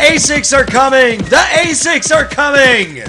ASICs are coming! The ASICs are coming!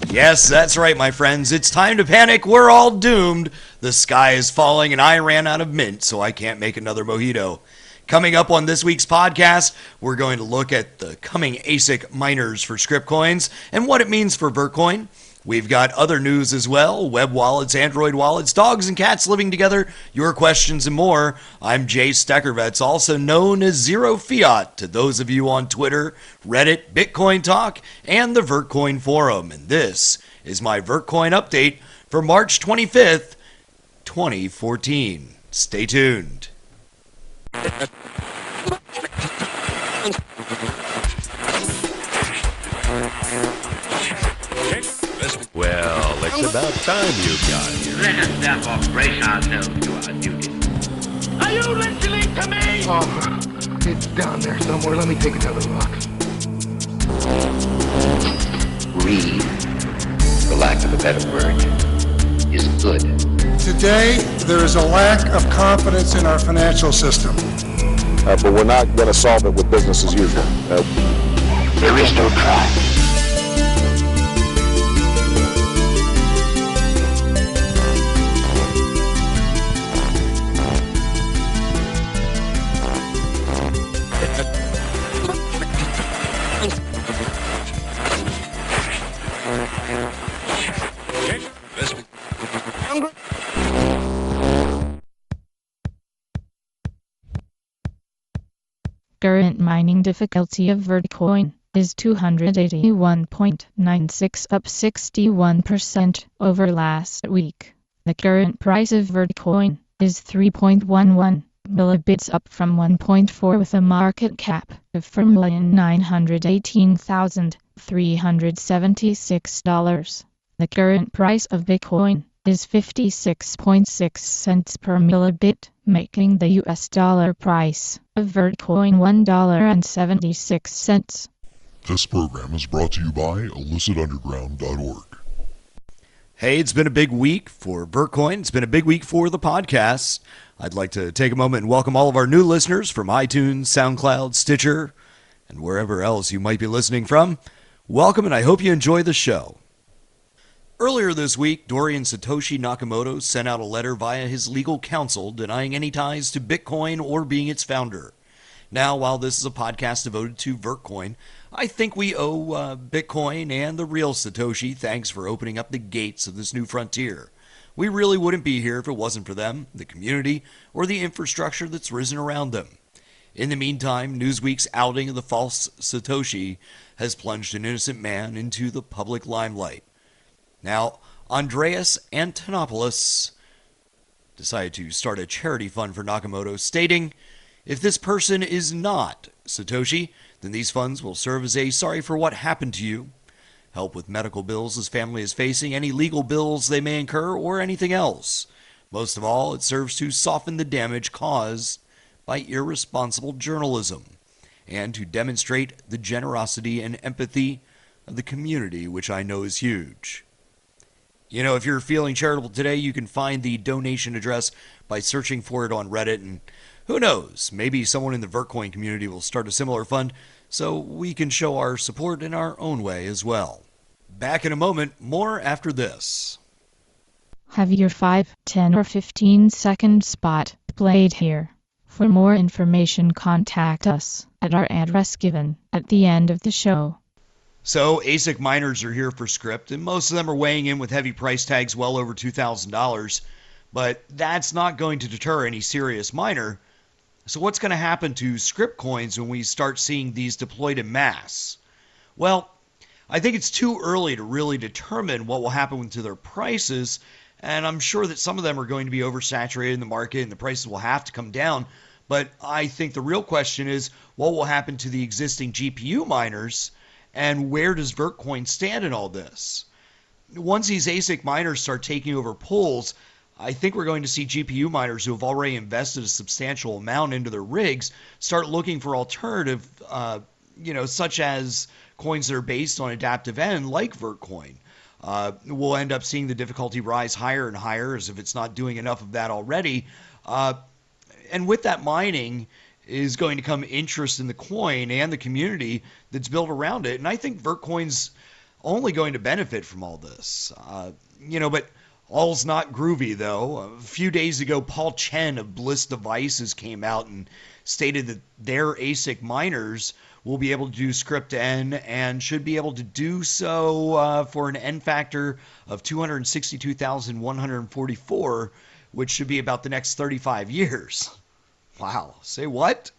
Yes, that's right, my friends. It's time to panic. We're all doomed. The sky is falling and I ran out of mint, so I can't make another mojito. Coming up on this week's podcast, we're going to look at the coming ASIC miners for scrypt coins and what it means for Vertcoin. We've got other news as well, web wallets, Android wallets, dogs and cats living together, your questions and more. I'm Jay Steckervetz, also known as Zero Fiat to those of you on Twitter, Reddit, Bitcoin Talk, and the Vertcoin Forum. And this is my Vertcoin update for March 25th, 2014. Stay tuned. Well, it's about time you got here. Let us therefore brace ourselves to our duty. Are you listening to me? Oh, it's down there somewhere. Let me take another look. Greed, for lack of a better word, is good. Today, there is a lack of confidence in our financial system. But we're not going to solve it with business as usual. There is no try. Current mining difficulty of Vertcoin is 281.96, up 61% over last week. The current price of Vertcoin is 3.11 millibits, up from 1.4, with a market cap of $4,918,376. The current price of Bitcoin is 56.6 cents per millibit, making the US dollar price of Vertcoin $1.76. This program is brought to you by illicitunderground.org. Hey, it's been a big week for Vertcoin. It's been a big week for the podcast. I'd like to take a moment and welcome all of our new listeners from iTunes, SoundCloud, Stitcher, and wherever else you might be listening from. Welcome, and I hope you enjoy the show. Earlier this week, Dorian Satoshi Nakamoto sent out a letter via his legal counsel denying any ties to Bitcoin or being its founder. Now, while this is a podcast devoted to Vertcoin, I think we owe Bitcoin and the real Satoshi thanks for opening up the gates of this new frontier. We really wouldn't be here if it wasn't for them, the community, or the infrastructure that's risen around them. In the meantime, Newsweek's outing of the false Satoshi has plunged an innocent man into the public limelight. Now, Andreas Antonopoulos decided to start a charity fund for Nakamoto, stating, "If this person is not Satoshi, then these funds will serve as a sorry for what happened to you, help with medical bills his family is facing, any legal bills they may incur, or anything else. Most of all, it serves to soften the damage caused by irresponsible journalism, and to demonstrate the generosity and empathy of the community, which I know is huge." You know, if you're feeling charitable today, you can find the donation address by searching for it on Reddit, and who knows, maybe someone in the Vertcoin community will start a similar fund so we can show our support in our own way as well. Back in a moment, more after this. Have your 5, 10 or 15-second spot played here. For more information, contact us at our address given at the end of the show. So ASIC miners are here for scrypt, and most of them are weighing in with heavy price tags well over $2,000, but that's not going to deter any serious miner. So what's going to happen to scrypt coins when we start seeing these deployed in mass? Well, I think it's too early to really determine what will happen to their prices, and I'm sure that some of them are going to be oversaturated in the market and the prices will have to come down. But I think the real question is, what will happen to the existing GPU miners? And where does Vertcoin stand in all this? Once these ASIC miners start taking over pools, I think we're going to see GPU miners who have already invested a substantial amount into their rigs start looking for alternative, such as coins that are based on adaptive N, like Vertcoin. We'll end up seeing the difficulty rise higher and higher, as if it's not doing enough of that already. And with that mining, is going to come interest in the coin and the community that's built around it. And I think Vertcoin's only going to benefit from all this. But all's not groovy, though. A few days ago, Paul Chen of Bliss Devices came out and stated that their ASIC miners will be able to do scrypt N and should be able to do so for an N factor of 262,144, which should be about the next 35 years. Wow. Say what?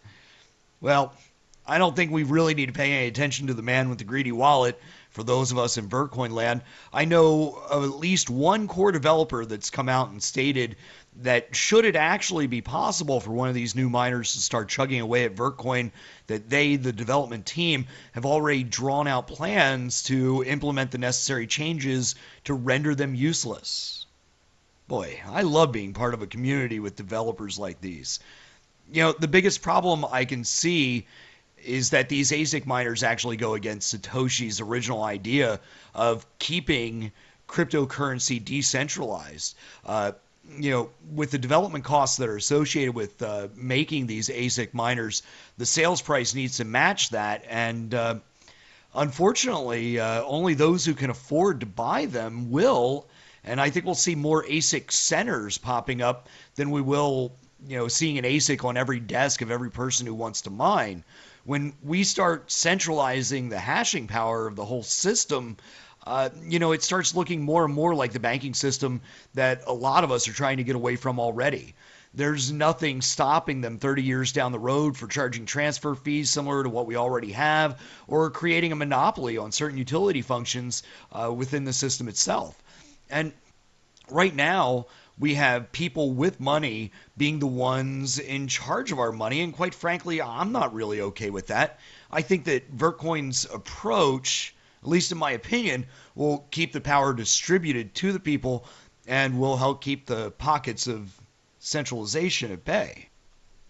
Well, I don't think we really need to pay any attention to the man with the greedy wallet for those of us in Vertcoin land. I know of at least one core developer that's come out and stated that should it actually be possible for one of these new miners to start chugging away at Vertcoin, that they, the development team, have already drawn out plans to implement the necessary changes to render them useless. Boy, I love being part of a community with developers like these. The biggest problem I can see is that these ASIC miners actually go against Satoshi's original idea of keeping cryptocurrency decentralized. With the development costs that are associated with making these ASIC miners, the sales price needs to match that. And unfortunately, only those who can afford to buy them will. And I think we'll see more ASIC centers popping up than we will, seeing an ASIC on every desk of every person who wants to mine. When we start centralizing the hashing power of the whole system, it starts looking more and more like the banking system that a lot of us are trying to get away from already. There's nothing stopping them 30 years down the road for charging transfer fees similar to what we already have, or creating a monopoly on certain utility functions within the system itself. And right now, we have people with money being the ones in charge of our money. And quite frankly, I'm not really okay with that. I think that Vertcoin's approach, at least in my opinion, will keep the power distributed to the people and will help keep the pockets of centralization at bay.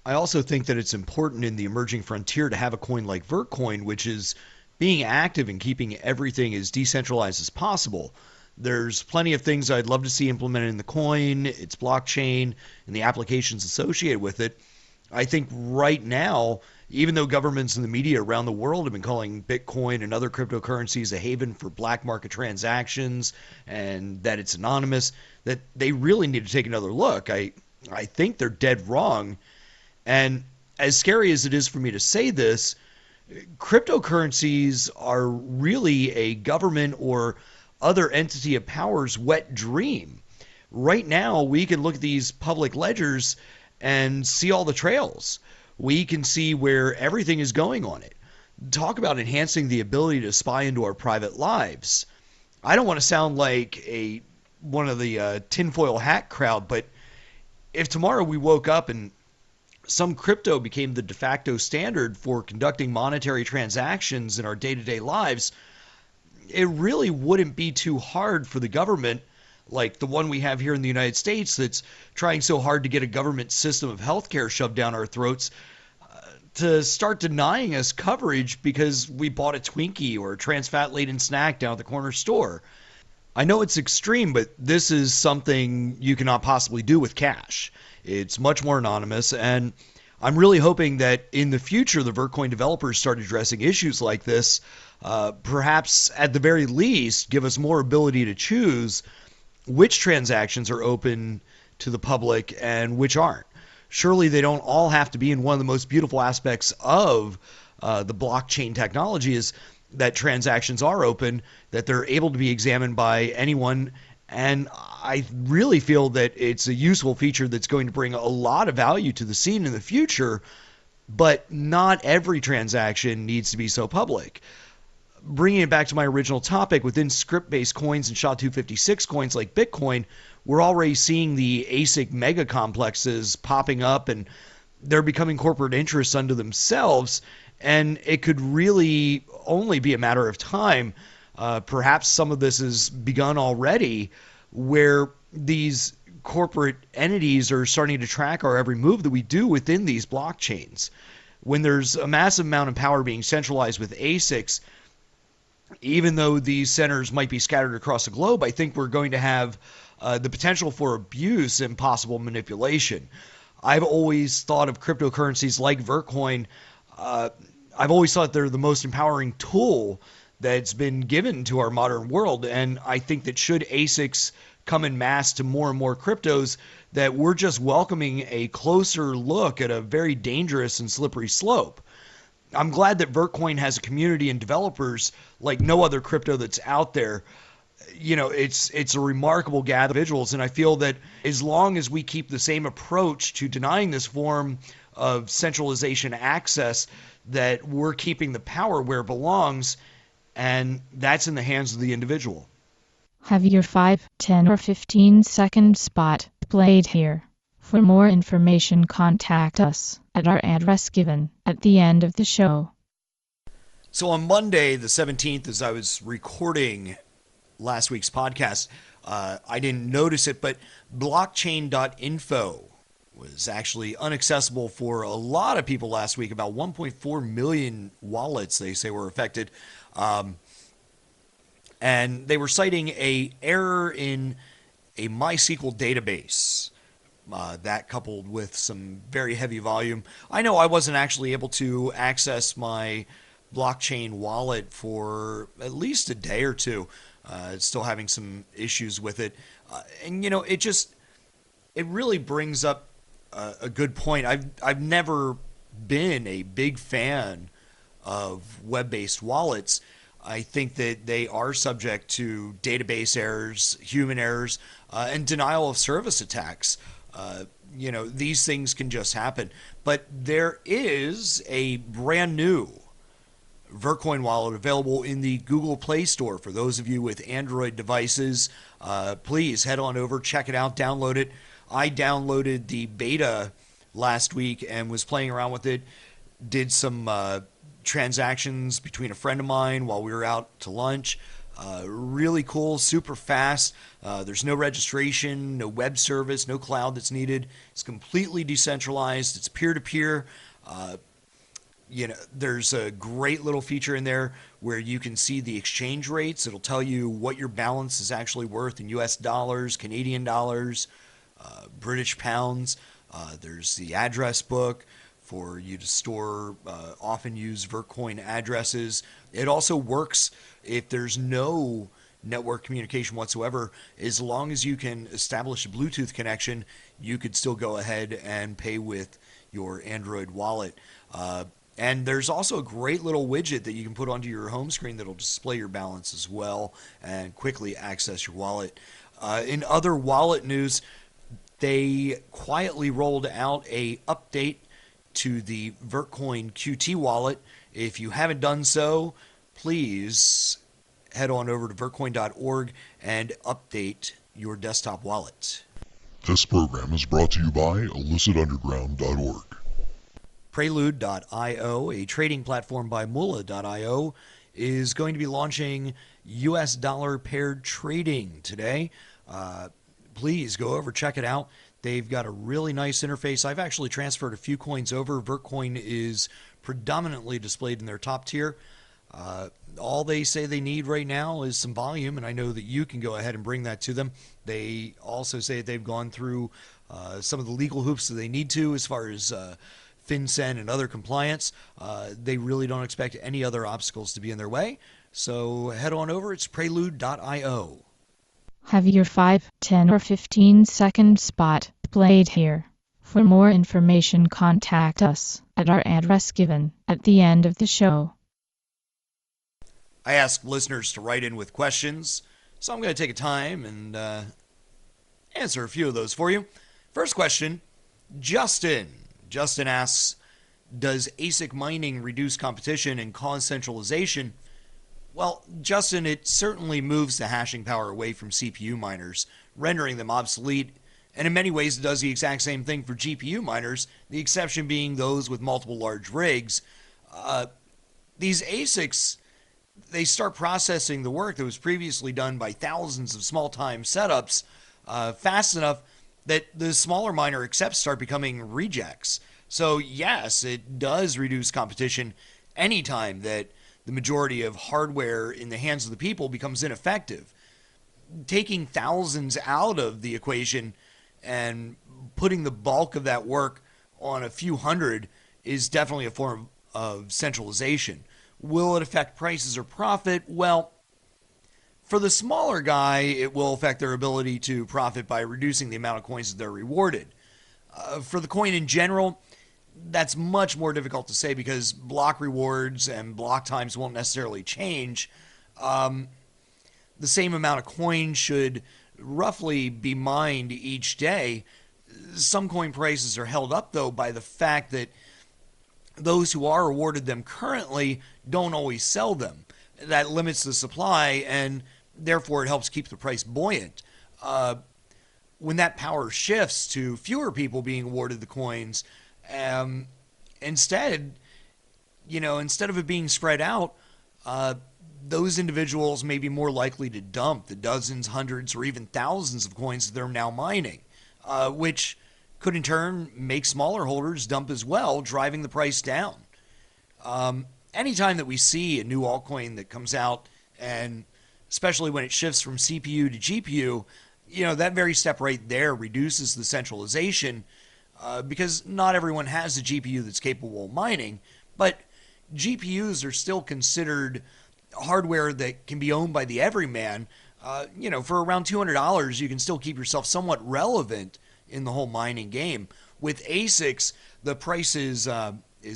I also think that it's important in the emerging frontier to have a coin like Vertcoin, which is being active and keeping everything as decentralized as possible. There's plenty of things I'd love to see implemented in the coin, its blockchain, and the applications associated with it. I think right now, even though governments and the media around the world have been calling Bitcoin and other cryptocurrencies a haven for black market transactions and that it's anonymous, that they really need to take another look. I think they're dead wrong. And as scary as it is for me to say this, cryptocurrencies are really a government or other entity of power's wet dream. Right now, we can look at these public ledgers and see all the trails. We can see where everything is going on it. Talk about enhancing the ability to spy into our private lives. I don't want to sound like one of the tinfoil hat crowd, but if tomorrow we woke up and some crypto became the de facto standard for conducting monetary transactions in our day-to-day lives, it really wouldn't be too hard for the government, like the one we have here in the United States that's trying so hard to get a government system of healthcare shoved down our throats, to start denying us coverage because we bought a Twinkie or a trans fat laden snack down at the corner store. I know it's extreme, but this is something you cannot possibly do with cash. It's much more anonymous, and I'm really hoping that in the future the Vertcoin developers start addressing issues like this. Perhaps at the very least give us more ability to choose which transactions are open to the public and which aren't. Surely they don't all have to be. In one of the most beautiful aspects of the blockchain technology is that transactions are open, that they're able to be examined by anyone. And I really feel that it's a useful feature that's going to bring a lot of value to the scene in the future, but not every transaction needs to be so public. Bringing it back to my original topic, within scrypt-based coins and SHA-256 coins like Bitcoin, we're already seeing the ASIC mega complexes popping up, and they're becoming corporate interests unto themselves, and it could really only be a matter of time. Perhaps some of this has begun already, where these corporate entities are starting to track our every move that we do within these blockchains. When there's a massive amount of power being centralized with ASICs, even though these centers might be scattered across the globe, I think we're going to have the potential for abuse and possible manipulation. I've always thought of cryptocurrencies like Vertcoin. I've always thought they're the most empowering tool that's been given to our modern world. And I think that should ASICs come in mass to more and more cryptos, that we're just welcoming a closer look at a very dangerous and slippery slope. I'm glad that Vertcoin has a community and developers like no other crypto that's out there. It's a remarkable gather of individuals, and I feel that as long as we keep the same approach to denying this form of centralization access, that we're keeping the power where it belongs, and that's in the hands of the individual. Have your 5, 10, or 15-second spot played here. For more information, contact us at our address given at the end of the show. So on Monday, the 17th, as I was recording last week's podcast, I didn't notice it, but blockchain.info was actually inaccessible for a lot of people last week. About 1.4 million wallets, they say, were affected. And they were citing a error in a MySQL database. That coupled with some very heavy volume. I know I wasn't actually able to access my blockchain wallet for at least a day or two. Still having some issues with it. It really brings up a good point. I've never been a big fan of web-based wallets. I think that they are subject to database errors, human errors, and denial of service attacks. These things can just happen. But there is a brand new Vertcoin wallet available in the Google Play Store. For those of you with Android devices, please head on over, check it out, download it. I downloaded the beta last week and was playing around with it. Did some transactions between a friend of mine while we were out to lunch. Really cool, super fast. There's no registration, no web service, no cloud that's needed. It's completely decentralized. It's peer-to-peer. There's a great little feature in there where you can see the exchange rates. It'll tell you what your balance is actually worth in US dollars, Canadian dollars, British pounds. There's the address book for you to store often used Vertcoin addresses. It also works if there's no network communication whatsoever. As long as you can establish a Bluetooth connection, you could still go ahead and pay with your Android wallet. And there's also a great little widget that you can put onto your home screen that'll display your balance as well and quickly access your wallet. In other wallet news, they quietly rolled out a update to the Vertcoin QT wallet. If you haven't done so, please head on over to vertcoin.org and update your desktop wallet. This program is brought to you by illicitunderground.org. Prelude.io, a trading platform by Mullah.io, is going to be launching US dollar paired trading today. Please go over, check it out. They've got a really nice interface. I've actually transferred a few coins over. Vertcoin is predominantly displayed in their top tier. All they say they need right now is some volume, and I know that you can go ahead and bring that to them. They also say they've gone through some of the legal hoops that they need to as far as FinCEN and other compliance. They really don't expect any other obstacles to be in their way. So head on over. It's prelude.io. Have your 5, 10, or 15-second spot played here. For more information, contact us at our address given at the end of the show. I ask listeners to write in with questions, so I'm going to take a time and answer a few of those for you. First question, Justin. Justin asks, does ASIC mining reduce competition and cause centralization? Well, Justin, it certainly moves the hashing power away from CPU miners, rendering them obsolete, and in many ways it does the exact same thing for GPU miners, the exception being those with multiple large rigs. These ASICs, they start processing the work that was previously done by thousands of small-time setups fast enough that the smaller miner accepts start becoming rejects. So yes, it does reduce competition anytime that the majority of hardware in the hands of the people becomes ineffective. Taking thousands out of the equation and putting the bulk of that work on a few hundred is definitely a form of centralization. Will it affect prices or profit? Well, for the smaller guy, it will affect their ability to profit by reducing the amount of coins that they're rewarded. For the coin in general, that's much more difficult to say because block rewards and block times won't necessarily change. The same amount of coins should roughly be mined each day. Some coin prices are held up, though, by the fact that those who are awarded them currently don't always sell them. That limits the supply, and therefore it helps keep the price buoyant. When that power shifts to fewer people being awarded the coins, instead of it being spread out, those individuals may be more likely to dump the dozens, hundreds, or even thousands of coins that they're now mining, which could in turn make smaller holders dump as well, driving the price down. Anytime that we see a new altcoin that comes out, and especially when it shifts from CPU to GPU, that very step right there reduces the centralization because not everyone has a GPU that's capable of mining, but GPUs are still considered hardware that can be owned by the everyman. For around $200, you can still keep yourself somewhat relevant in the whole mining game. With ASICs, the price is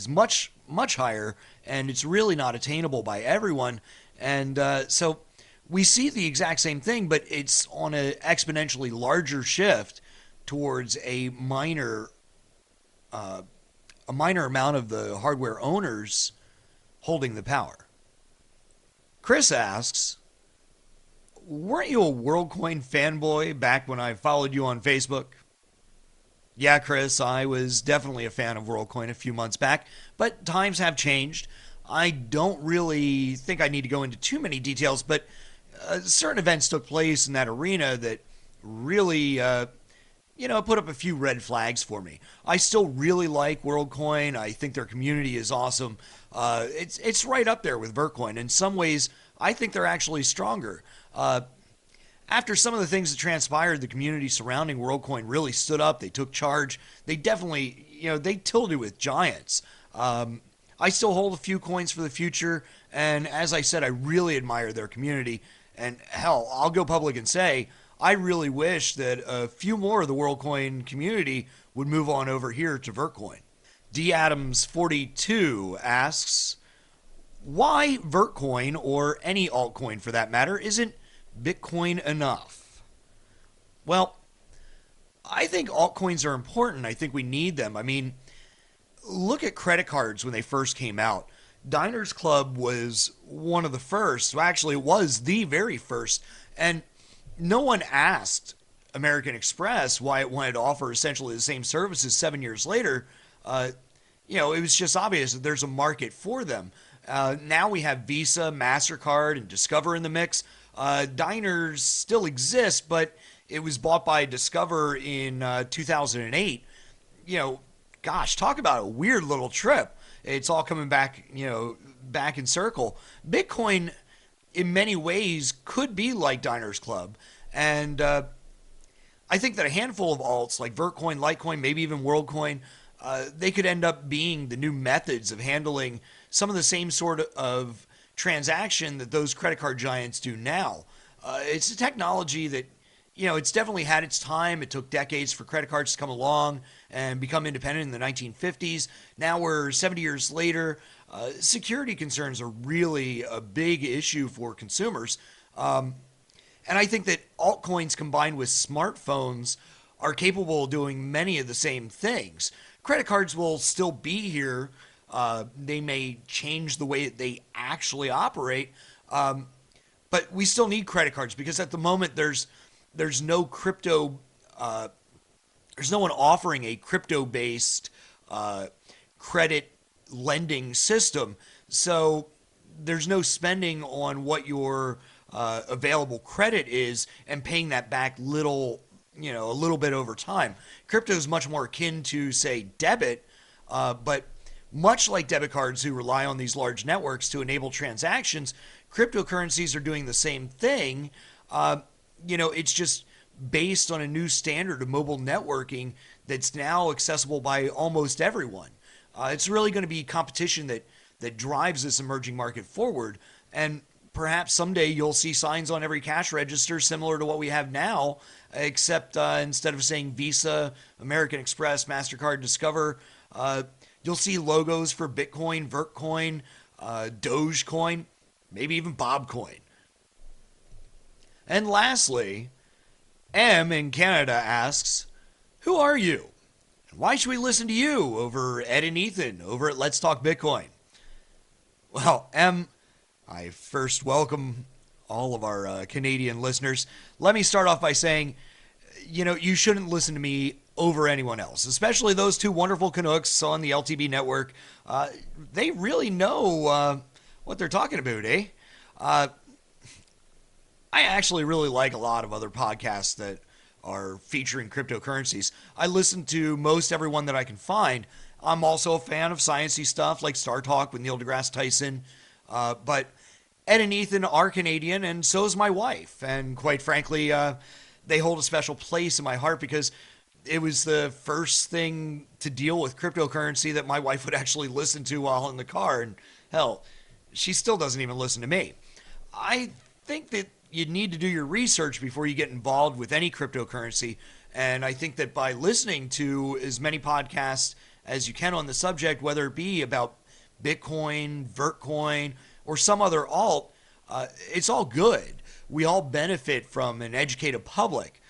much, much higher, and it's really not attainable by everyone. And so we see the exact same thing, but it's on an exponentially larger shift towards a minor amount of the hardware owners holding the power. Chris asks, weren't you a WorldCoin fanboy back when I followed you on Facebook? Yeah, Chris, I was definitely a fan of WorldCoin a few months back, but times have changed. I don't really think I need to go into too many details, but certain events took place in that arena that really, put up a few red flags for me. I still really like WorldCoin. I think their community is awesome. It's right up there with Vertcoin. In some ways, I think they're actually stronger. After some of the things that transpired, the community surrounding WorldCoin really stood up. They took charge. They definitely, they tilted with giants. I still hold a few coins for the future, and as I said, I really admire their community. And hell, I'll go public and say, I really wish that a few more of the WorldCoin community would move on over here to Vertcoin. DAdams42 asks, why Vertcoin, or any altcoin for that matter, isn't Bitcoin enough? Well, I think altcoins are important. I think we need them. I mean, look at credit cards when they first came out. Diners Club was one of the first. Well, actually, it was the very first. And no one asked American Express why it wanted to offer essentially the same services 7 years later. It was just obvious that there's a market for them. Now we have Visa, MasterCard, and Discover in the mix. Diners still exists, but it was bought by Discover in 2008. Gosh, talk about a weird little trip. It's all coming back, back in circle. Bitcoin, in many ways, could be like Diners Club. And I think that a handful of alts, like Vertcoin, Litecoin, maybe even WorldCoin, they could end up being the new methods of handling some of the same sort of transaction that those credit card giants do now. It's a technology that, it's definitely had its time. It took decades for credit cards to come along and become independent in the 1950s. Now we're 70 years later. Security concerns are really a big issue for consumers. And I think that altcoins combined with smartphones are capable of doing many of the same things. Credit cards will still be here. They may change the way that they actually operate. But we still need credit cards because at the moment there's no crypto, there's no one offering a crypto-based credit lending system. So there's no spending on what your available credit is and paying that back a little bit over time. Crypto is much more akin to, say, debit, but much like debit cards who rely on these large networks to enable transactions, cryptocurrencies are doing the same thing. It's just based on a new standard of mobile networking that's now accessible by almost everyone. It's really going to be competition that drives this emerging market forward. And perhaps someday you'll see signs on every cash register similar to what we have now, except instead of saying Visa, American Express, MasterCard, Discover, you'll see logos for Bitcoin, Vertcoin, Dogecoin, maybe even Bobcoin. And lastly, M in Canada asks, who are you? And why should we listen to you over Ed and Ethan over at Let's Talk Bitcoin? Well, M, I first welcome all of our Canadian listeners. Let me start off by saying, you shouldn't listen to me over anyone else, especially those two wonderful Canucks on the LTB network. They really know what they're talking about, eh? I actually really like a lot of other podcasts that are featuring cryptocurrencies. I listen to most everyone that I can find. I'm also a fan of sciencey stuff like Star Talk with Neil deGrasse Tyson. But Ed and Ethan are Canadian, and so is my wife. And quite frankly, they hold a special place in my heart because it was the first thing to deal with cryptocurrency that my wife would actually listen to while in the car. And hell, she still doesn't even listen to me. I think that you need to do your research before you get involved with any cryptocurrency. And I think that by listening to as many podcasts as you can on the subject, whether it be about Bitcoin, Vertcoin, or some other alt, it's all good. We all benefit from an educated public.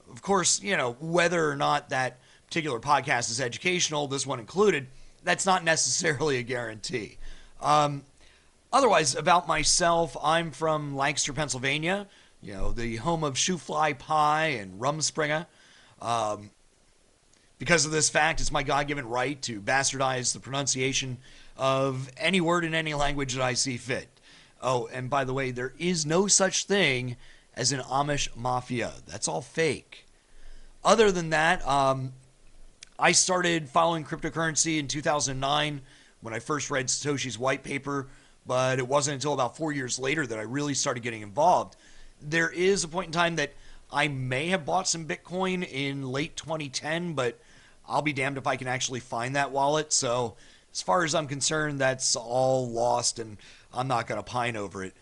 Of course, whether or not that particular podcast is educational, this one included, that's not necessarily a guarantee. Otherwise, about myself, I'm from Lancaster, Pennsylvania, the home of shoe-fly pie and rumspringa. Because of this fact, it's my God-given right to bastardize the pronunciation of any word in any language that I see fit. Oh, and by the way, there is no such thing as an Amish mafia. That's all fake. Other than that, I started following cryptocurrency in 2009 when I first read Satoshi's white paper, but it wasn't until about 4 years later that I really started getting involved. There is a point in time that I may have bought some Bitcoin in late 2010, but I'll be damned if I can actually find that wallet. So as far as I'm concerned, that's all lost, and I'm not going to pine over it.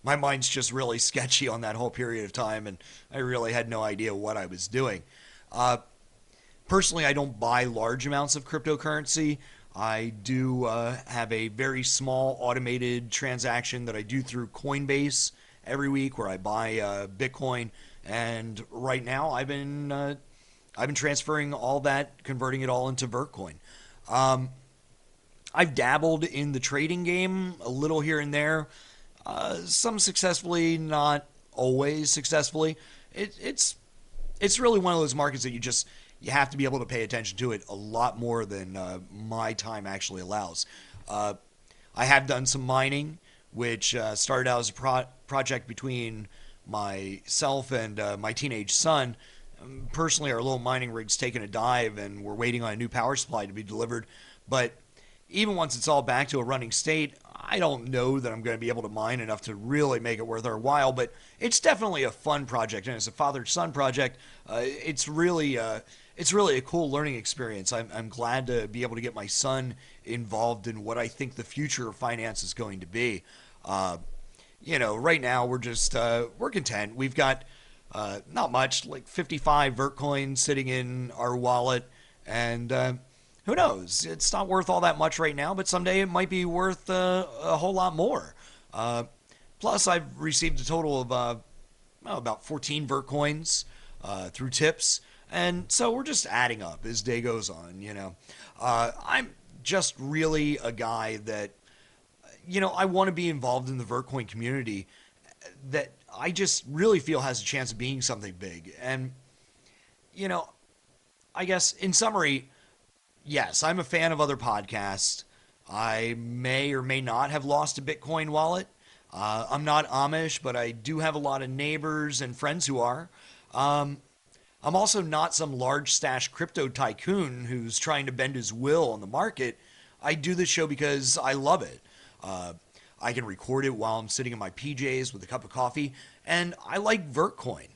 My mind's just really sketchy on that whole period of time, and I really had no idea what I was doing. Personally, I don't buy large amounts of cryptocurrency. I do have a very small automated transaction that I do through Coinbase every week where I buy Bitcoin, and right now I've been transferring all that, converting it all into Vertcoin. I've dabbled in the trading game a little here and there, some successfully, not always successfully. It's really one of those markets that you have to be able to pay attention to it a lot more than my time actually allows. I have done some mining, which started out as a project between myself and my teenage son. Personally, our little mining rig's taken a dive, and we're waiting on a new power supply to be delivered. But even once it's all back to a running state, I don't know that I'm going to be able to mine enough to really make it worth our while. But it's definitely a fun project, and as a father-son project, it's really a cool learning experience. I'm glad to be able to get my son involved in what I think the future of finance is going to be. Right now we're content. We've got not much, like 55 Vertcoin sitting in our wallet, and who knows? It's not worth all that much right now, but someday it might be worth a whole lot more. Plus, I've received a total of about 14 Vertcoins through tips, and so we're just adding up as day goes on. I'm just really a guy that I want to be involved in the Vertcoin community that I just really feel has a chance of being something big. And, I guess in summary, yes, I'm a fan of other podcasts. I may or may not have lost a Bitcoin wallet. I'm not Amish, but I do have a lot of neighbors and friends who are. I'm also not some large stash crypto tycoon who's trying to bend his will on the market. I do this show because I love it. I can record it while I'm sitting in my PJs with a cup of coffee, and I like Vertcoin.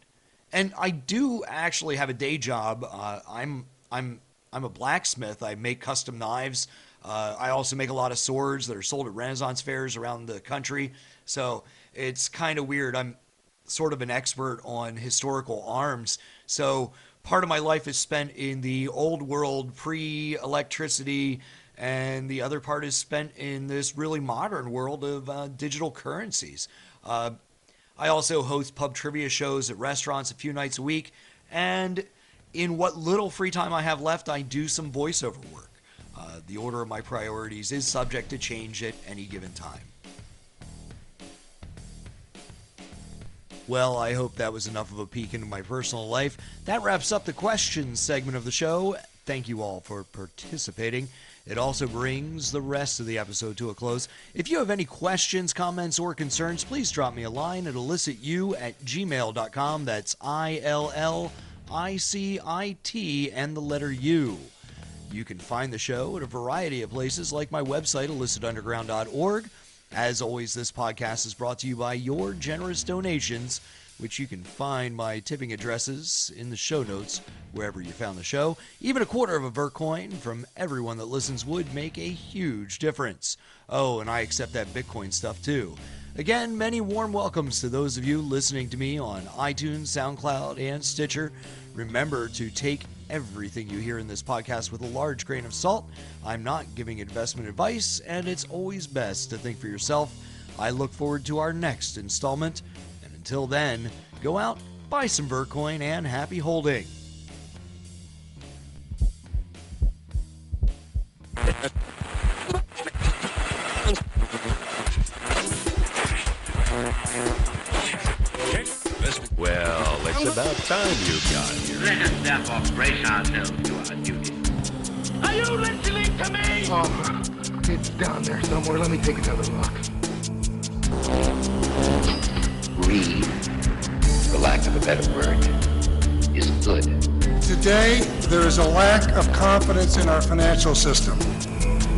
And I do actually have a day job. I'm a blacksmith. I make custom knives. I also make a lot of swords that are sold at Renaissance fairs around the country. So it's kind of weird. I'm sort of an expert on historical arms. So part of my life is spent in the old world, pre-electricity, and the other part is spent in this really modern world of digital currencies. I also host pub trivia shows at restaurants a few nights a week, and in what little free time I have left, I do some voiceover work. The order of my priorities is subject to change at any given time. Well, I hope that was enough of a peek into my personal life. That wraps up the questions segment of the show. Thank you all for participating. It also brings the rest of the episode to a close. If you have any questions, comments, or concerns, please drop me a line at illicit@gmail.com. That's ILLICIT and the letter U. You can find the show at a variety of places like my website, illicitunderground.org. As always, this podcast is brought to you by your generous donations, which you can find my tipping addresses in the show notes wherever you found the show. Even a quarter of a Vertcoin from everyone that listens would make a huge difference. Oh, and I accept that Bitcoin stuff too. Again, many warm welcomes to those of you listening to me on iTunes, SoundCloud, and Stitcher. Remember to take everything you hear in this podcast with a large grain of salt. I'm not giving investment advice, and it's always best to think for yourself. I look forward to our next installment, and until then, go out, buy some Vertcoin, and happy holding. Well, it's about time you got here. Let us therefore brace ourselves to our duty. Are you listening to me? Oh, it's down there somewhere. Let me take another look. Greed, for lack of a better word, is good. Today, there is a lack of confidence in our financial system.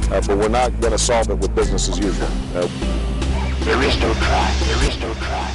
But we're not going to solve it with business as usual. There is no try. There is no try.